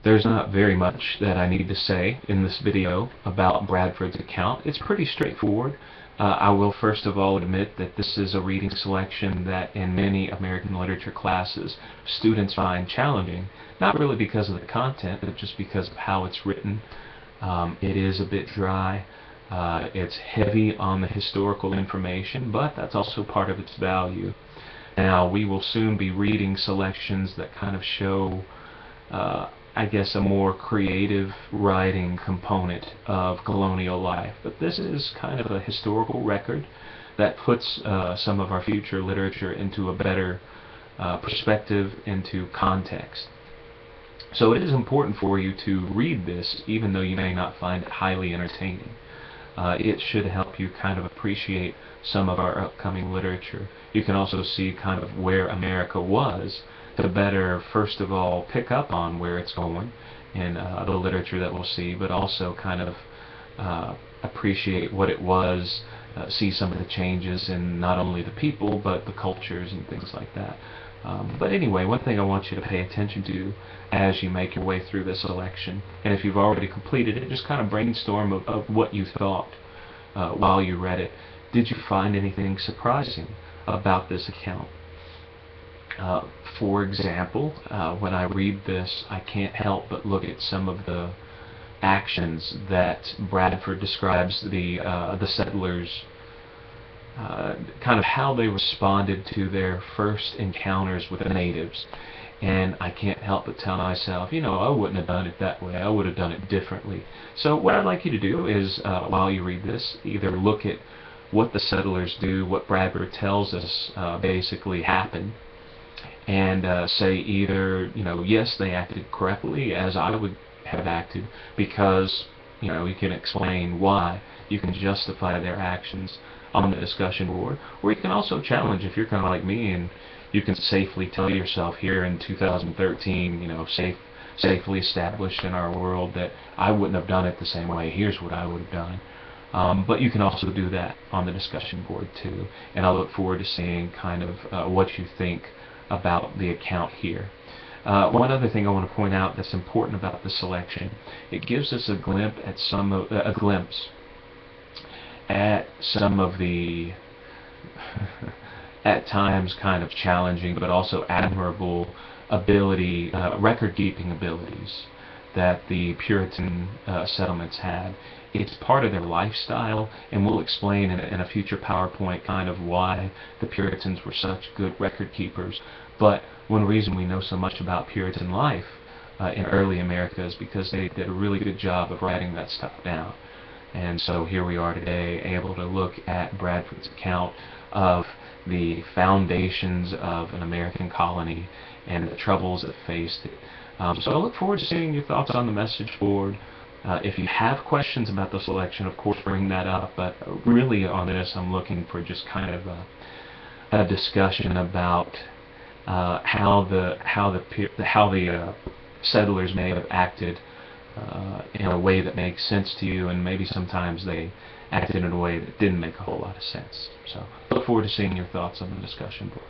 There's not very much that I need to say in this video about Bradford's account. It's pretty straightforward. I will first of all admit that this is a reading selection that in many American literature classes students find challenging, not really because of the content, but just because of how it's written. It is a bit dry. It's heavy on the historical information, but that's also part of its value. Now, we will soon be reading selections that kind of show I guess a more creative writing component of colonial life. But this is kind of a historical record that puts some of our future literature into a better perspective, into context. So it is important for you to read this, even though you may not find it highly entertaining. It should help you kind of appreciate some of our upcoming literature. You can also see kind of where America was to better, first of all, pick up on where it's going in the literature that we'll see, but also kind of appreciate what it was, see some of the changes in not only the people, but the cultures and things like that. But anyway, one thing I want you to pay attention to as you make your way through this selection, and if you've already completed it, just kind of brainstorm of what you thought while you read it. Did you find anything surprising about this account? For example, when I read this, I can't help but look at some of the actions that Bradford describes the settlers, kind of how they responded to their first encounters with the natives. And I can't help but tell myself, you know, I wouldn't have done it that way. I would have done it differently. So what I'd like you to do is, while you read this, either look at what the settlers do, what Bradford tells us basically happened, and say either, you know, yes, they acted correctly as I would have acted, because, you know, you can explain why, you can justify their actions on the discussion board, or you can also challenge if you're kind of like me, and you can safely tell yourself here in 2013, you know, safely established in our world, that I wouldn't have done it the same way. Here's what I would have done. But you can also do that on the discussion board too, and I look forward to seeing kind of what you think about the account here. One other thing I want to point out that's important about the selection: it gives us a glimpse at some of the at times kind of challenging but also admirable ability, record-keeping abilities that the Puritan settlements had. It's part of their lifestyle, and we'll explain in a future PowerPoint kind of why the Puritans were such good record keepers. But one reason we know so much about Puritan life in early America is because they did a really good job of writing that stuff down. And so here we are today, able to look at Bradford's account of the foundations of an American colony and the troubles that faced it. So I look forward to seeing your thoughts on the message board. If you have questions about the selection, of course, bring that up. But really, on this, I'm looking for just kind of a discussion about how the settlers may have acted in a way that makes sense to you, and maybe sometimes they acted in a way that didn't make a whole lot of sense. So, look forward to seeing your thoughts on the discussion board.